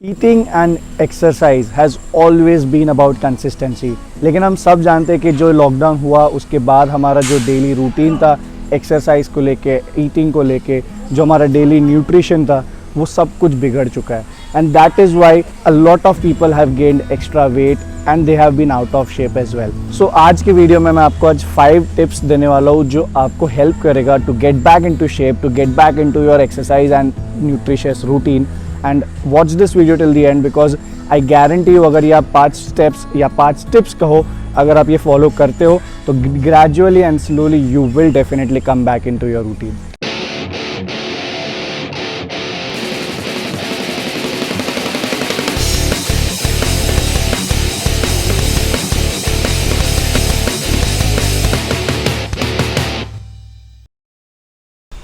Eating and exercise has always been about consistency. लेकिन हम सब जानते हैं कि जो लॉकडाउन हुआ उसके बाद हमारा जो डेली रूटीन था एक्सरसाइज को लेके, ईटिंग को लेके, जो हमारा डेली न्यूट्रिशन था वो सब कुछ बिगड़ चुका है। And that is why a lot of people have gained extra weight and they have been out of shape as well. So आज के वीडियो में मैं आपको आज 5 टिप्स देने वाला हूँ जो आपको हेल्प करेगा to get back into shape, to get back into your exercise and nutritious routine. And watch this video till the end because I guarantee you अगर ये आप 5 स्टेप्स या 5 टिप्स कहो, अगर आप ये फॉलो करते हो तो gradually and slowly you will definitely come back into your routine.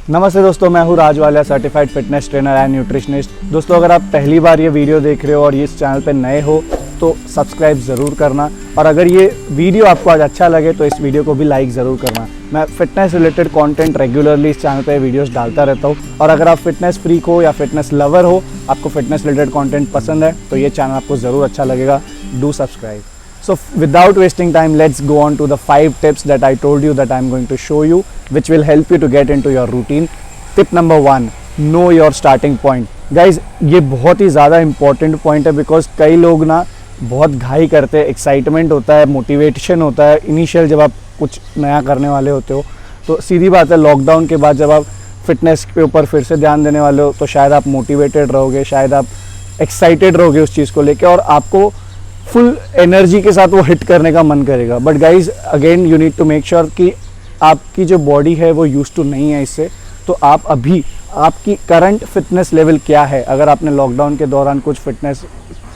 नमस्ते दोस्तों, मैं हूँ Rajwalia, certified fitness trainer and nutritionist. दोस्तों अगर आप पहली बार ये वीडियो देख रहे हो और इस चैनल पे नए हो तो सब्सक्राइब ज़रूर करना, और अगर ये वीडियो आपको आज अच्छा लगे तो इस वीडियो को भी लाइक ज़रूर करना। मैं फिटनेस रिलेटेड कंटेंट रेगुलरली इस चैनल पे वीडियोस डालता रहता हूँ, और अगर आप फिटनेस फ्रीक हो या फिटनेस लवर हो, आपको फिटनेस रिलेटेड कंटेंट पसंद है तो ये चैनल आपको ज़रूर अच्छा लगेगा। Do subscribe. So without wasting time, let's go on to the 5 tips that I told you that I'm going to show you, which will help you to get into your routine. Tip number 1, know your starting point. Guys, ये बहुत ही ज़्यादा important point है because कई लोग ना बहुत घाई करते हैं, एक्साइटमेंट होता है, मोटिवेशन होता है इनिशियल जब आप कुछ नया करने वाले होते हो। तो सीधी बात है, लॉकडाउन के बाद जब आप फिटनेस के ऊपर फिर से ध्यान देने वाले हो तो शायद आप मोटिवेटेड रहोगे, शायद आप एक्साइटेड रहोगे उस चीज़ को लेकर और आपको फुल एनर्जी के साथ वो हिट करने का मन करेगा। But guys again you need to make sure कि आपकी जो बॉडी है वो यूज टू नहीं है इससे। तो आप अभी आपकी करंट फिटनेस लेवल क्या है, अगर आपने लॉकडाउन के दौरान कुछ फिटनेस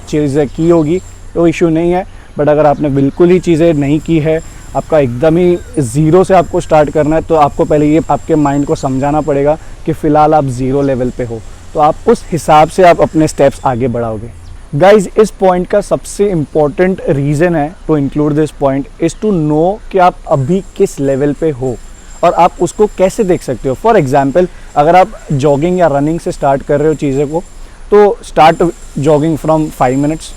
चीज़ें की होगी तो इशू नहीं है, बट अगर आपने बिल्कुल ही चीज़ें नहीं की है, आपका एकदम ही ज़ीरो से आपको स्टार्ट करना है, तो आपको पहले ये आपके माइंड को समझाना पड़ेगा कि फ़िलहाल आप ज़ीरो लेवल पे हो, तो आप उस हिसाब से आप अपने स्टेप्स आगे बढ़ाओगे। गाइज इस पॉइंट का सबसे इम्पॉर्टेंट रीज़न है to include this point is to know कि आप अभी किस लेवल पे हो और आप उसको कैसे देख सकते हो। फॉर एग्जांपल अगर आप जॉगिंग या रनिंग से स्टार्ट कर रहे हो चीज़ें को, तो start jogging from 5 minutes,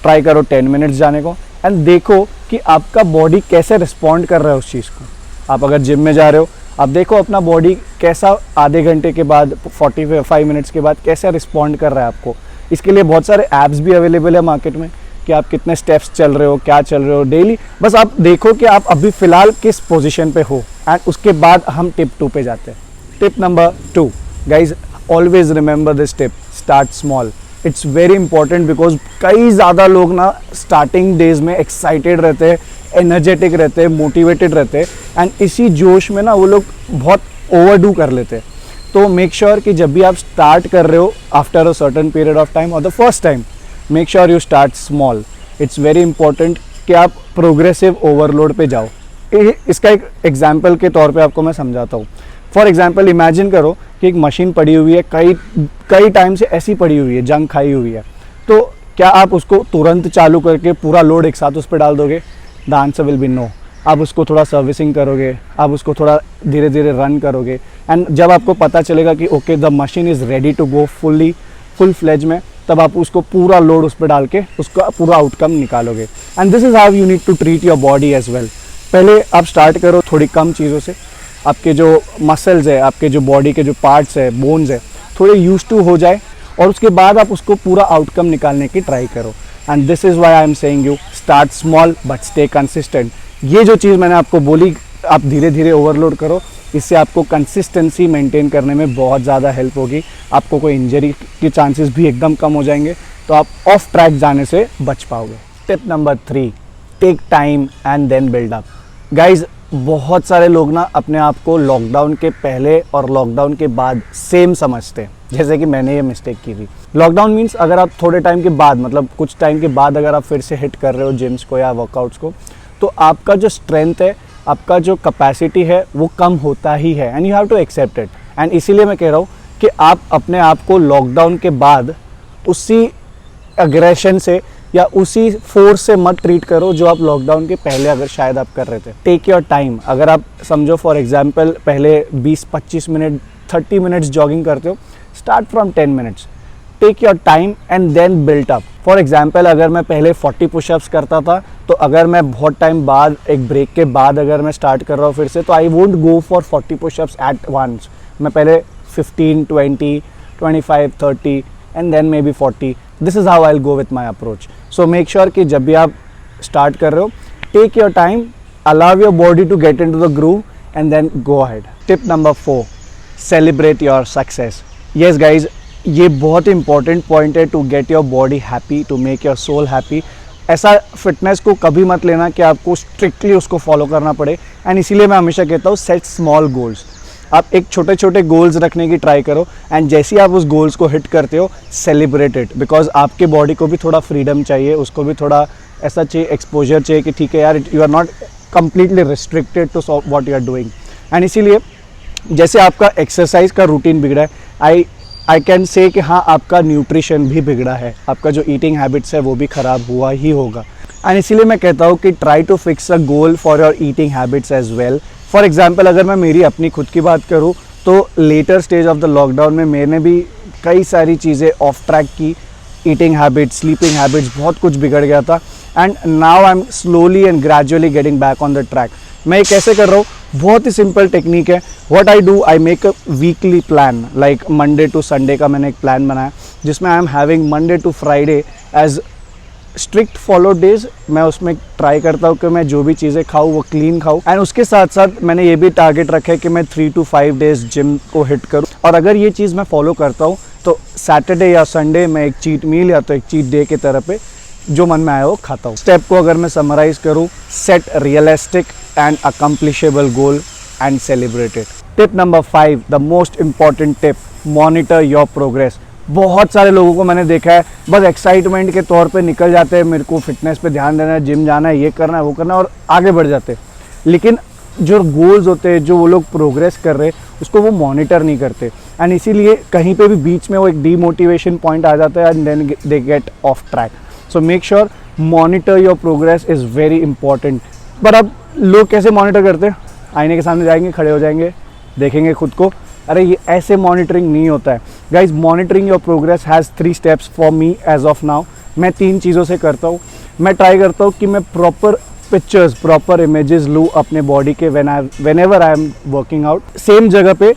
try करो 10 मिनट्स जाने को एंड देखो कि आपका बॉडी कैसे रिस्पॉन्ड कर रहा है उस चीज़ को। आप अगर जिम में जा रहे हो, आप देखो अपना बॉडी कैसा आधे घंटे के बाद 45 मिनट्स के बाद कैसे रिस्पॉन्ड कर रहा है आपको। इसके लिए बहुत सारे ऐप्स भी अवेलेबल है मार्केट में कि आप कितने स्टेप्स चल रहे हो, क्या चल रहे हो डेली। बस आप देखो कि आप अभी फ़िलहाल किस पोजीशन पे हो एंड उसके बाद हम टिप 2 पे जाते हैं। Tip number 2, guys always remember this tip, start small. It's very important because कई ज़्यादा लोग ना स्टार्टिंग डेज में एक्साइटेड रहते हैं, एनर्जेटिक रहते हैं, मोटिवेटेड रहते हैं एंड इसी जोश में ना वो लोग बहुत ओवरडू कर लेते हैं। तो मेक श्योर कि जब भी आप स्टार्ट कर रहे हो after a certain period of time और the first time, make sure you start small. It's very important कि आप प्रोग्रेसिव ओवरलोड पे जाओ। इसका एक एग्जांपल के तौर पे आपको मैं समझाता हूँ। फॉर एग्जांपल इमेजिन करो कि एक मशीन पड़ी हुई है, कई टाइम से ऐसी पड़ी हुई है, जंग खाई हुई है, तो क्या आप उसको तुरंत चालू करके पूरा लोड एक साथ उस पर डाल दोगे? The answer will be no. आप उसको थोड़ा सर्विसिंग करोगे, आप उसको थोड़ा धीरे धीरे रन करोगे एंड जब आपको पता चलेगा कि okay the machine is ready to go full fledge में, तब आप उसको पूरा लोड उस पर डाल के उसका पूरा आउटकम निकालोगे। And this is how you need to treat your body as well. पहले आप स्टार्ट करो थोड़ी कम चीज़ों से, आपके जो मसल्स है, आपके जो बॉडी के जो पार्ट्स है, बोन्स है, थोड़े यूज टू हो जाए और उसके बाद आप उसको पूरा आउटकम निकालने की ट्राई करो। And this is why I am saying you start small but stay consistent. ये जो चीज़ मैंने आपको बोली, आप धीरे धीरे ओवरलोड करो, इससे आपको कंसिस्टेंसी मेंटेन करने में बहुत ज़्यादा हेल्प होगी। आपको कोई इंजरी के चांसेस भी एकदम कम हो जाएंगे, तो आप ऑफ ट्रैक जाने से बच पाओगे। Tip number 3, take time and then build up. Guys बहुत सारे लोग ना अपने आप को लॉकडाउन के पहले और लॉकडाउन के बाद सेम समझते हैं, जैसे कि मैंने ये मिस्टेक की थी। लॉकडाउन मीन्स अगर आप थोड़े टाइम के बाद, मतलब कुछ टाइम के बाद अगर आप फिर से हिट कर रहे हो जिम्स को या वर्कआउट्स को, तो आपका जो स्ट्रेंथ है, आपका जो कैपेसिटी है वो कम होता ही है and you have to accept it. And इसीलिए मैं कह रहा हूँ कि आप अपने आप को लॉकडाउन के बाद उसी एग्रेशन से या उसी फोर्स से मत ट्रीट करो जो आप लॉकडाउन के पहले अगर शायद आप कर रहे थे। Take your time. अगर आप समझो फॉर एग्जांपल पहले 20-25 मिनट 30 मिनट्स जॉगिंग करते हो, start from 10 minutes. Take your time and then built up. For example अगर मैं पहले 40 पुशअप्स करता था, तो अगर मैं बहुत टाइम बाद एक ब्रेक के बाद अगर मैं स्टार्ट कर रहा हूँ फिर से, तो I won't go for 40 pushups at once. मैं पहले 15, 20, 25, 30 and then maybe 40। This is how I will go with my approach. So make sure कि जब भी आप स्टार्ट कर रहे हो, take your time, allow your body to get into the groove and then go ahead. Tip number 4, celebrate your success. Yes guys, ये बहुत important point है to get your body happy, to make your soul happy. ऐसा fitness को कभी मत लेना कि आपको स्ट्रिक्टली उसको फॉलो करना पड़े, एंड इसीलिए मैं हमेशा कहता हूँ सेट स्मॉल गोल्स। आप एक छोटे छोटे गोल्स रखने की ट्राई करो, एंड जैसे ही आप उस गोल्स को हिट करते हो, सेलिब्रेट इट, बिकॉज आपके बॉडी को भी थोड़ा फ्रीडम चाहिए, उसको भी थोड़ा ऐसा चाहिए, एक्सपोजर चाहिए कि ठीक है यार, you are not completely restricted to what you are doing. And इसीलिए जैसे आपका एक्सरसाइज का रूटीन बिगड़ा है, आई कैन से कि हाँ आपका न्यूट्रिशन भी बिगड़ा है, आपका जो ईटिंग हैबिट्स है वो भी ख़राब हुआ ही होगा। एंड इसीलिए मैं कहता हूँ कि try to fix a goal for your eating habits as well. For example अगर मैं मेरी अपनी खुद की बात करूँ, तो later stage of the lockdown में मैंने भी कई सारी चीज़ें ऑफ ट्रैक की, ईटिंग हैबिट्स, स्लीपिंग हैबिट्स, बहुत कुछ बिगड़ गया था, and now I am slowly and gradually getting back on the track. मैं ये कैसे कर रहा हूँ, बहुत ही सिंपल टेक्निक है। What I do, I make a weekly plan, like Monday to Sunday का मैंने एक प्लान बनाया, जिसमें I am having Monday to Friday as strict follow days. मैं उसमें ट्राई करता हूँ कि मैं जो भी चीज़ें खाऊँ वो क्लीन खाऊँ, एंड उसके साथ साथ मैंने ये भी टारगेट रखा है कि मैं 3 to 5 डेज जिम को हिट करूँ। और अगर ये चीज़ मैं फॉलो करता हूँ, तो सैटरडे या संडे मैं एक चीट मील या तो एक चीट डे के तरह पे जो मन में आया वो खाता हूँ। स्टेप को अगर मैं समराइज करूँ, set realistic and accomplishable goal and celebrate it. Tip number 5, the most important tip, monitor your progress. बहुत सारे लोगों को मैंने देखा है, बस एक्साइटमेंट के तौर पे निकल जाते हैं, मेरे को फिटनेस पे ध्यान देना है, जिम जाना है, ये करना है, वो करना है, और आगे बढ़ जाते हैं। लेकिन जो गोल्स होते हैं, जो वो लोग प्रोग्रेस कर रहे हैं, उसको वो मॉनिटर नहीं करते, एंड इसीलिए कहीं पे भी बीच में वो एक डीमोटिवेशन पॉइंट आ जाता है, and then they get off track. So make sure monitor your progress is very important. पर अब लोग कैसे मॉनिटर करते हैं, आईने के सामने जाएंगे, खड़े हो जाएंगे, देखेंगे खुद को। अरे ये ऐसे मॉनिटरिंग नहीं होता है guys. Monitoring your progress has 3 steps for me as of now. मैं 3 चीज़ों से करता हूँ। मैं ट्राई करता हूँ कि मैं प्रॉपर पिक्चर्स, प्रॉपर इमेजेस लूँ अपने बॉडी के whenever I am working out, same जगह पे,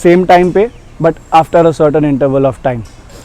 सेम टाइम पे, but after a certain interval of time.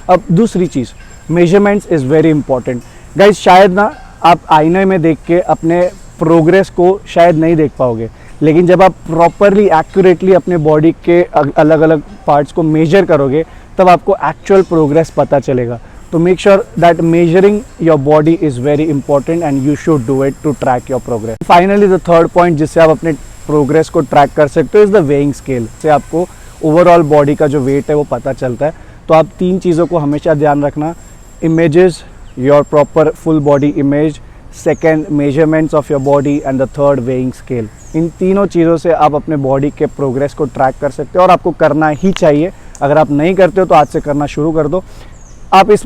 अब दूसरी चीज़, measurements is very important guys. शायद ना आप आईने में देख के अपने प्रोग्रेस को शायद नहीं देख पाओगे, लेकिन जब आप प्रॉपरली एक्यूरेटली अपने बॉडी के अलग अलग पार्ट्स को मेजर करोगे, तब आपको एक्चुअल प्रोग्रेस पता चलेगा। तो make sure that measuring your body is very important and you should do it to track your progress. Finally the third point जिससे आप अपने प्रोग्रेस को ट्रैक कर सकते हो इज़ द वेइंग स्केल। से आपको ओवरऑल बॉडी का जो वेट है वो पता चलता है। तो आप 3 चीज़ों को हमेशा ध्यान रखना, images, your proper full body image, second measurements of your body, and the third weighing scale. इन तीनों चीज़ों से आप अपने बॉडी के प्रोग्रेस को ट्रैक कर सकते हो, और आपको करना ही चाहिए। अगर आप नहीं करते हो तो आज से करना शुरू कर दो। आप इस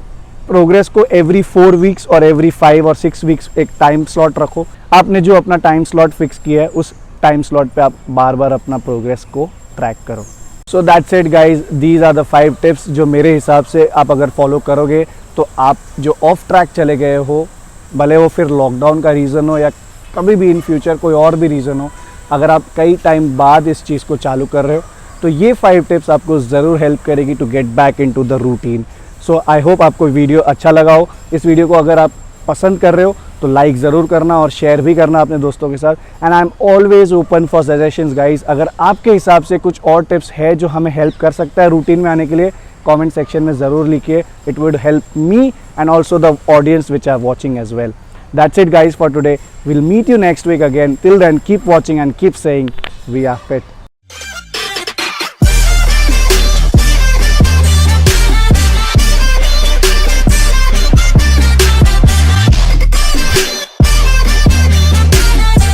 प्रोग्रेस को एवरी 4 वीक्स और एवरी 5 और 6 वीक्स एक टाइम स्लॉट रखो। आपने जो अपना टाइम स्लॉट फिक्स किया है, उस टाइम स्लॉट पे आप बार बार अपना प्रोग्रेस को ट्रैक करो। So that's it guys, these are the 5 tips जो मेरे हिसाब से आप अगर फॉलो करोगे तो आप जो ऑफ ट्रैक चले गए हो, भले वो फिर लॉकडाउन का रीज़न हो या कभी भी इन फ्यूचर कोई और भी रीज़न हो, अगर आप कई टाइम बाद इस चीज़ को चालू कर रहे हो, तो ये 5 टिप्स आपको ज़रूर हेल्प करेगी to get back into the routine. So I hope आपको वीडियो अच्छा लगा हो। इस वीडियो को अगर आप पसंद कर रहे हो तो लाइक ज़रूर करना और शेयर भी करना अपने दोस्तों के साथ। And I am always open for suggestions guys. अगर आपके हिसाब से कुछ और टिप्स है जो हमें हेल्प कर सकता है रूटीन में आने के लिए, कमेंट सेक्शन में ज़रूर लिखिए। It would help me and also the audience which are watching as well. That's it guys for today. We'll meet you next week again. Till then, keep watching and keep saying we are fit.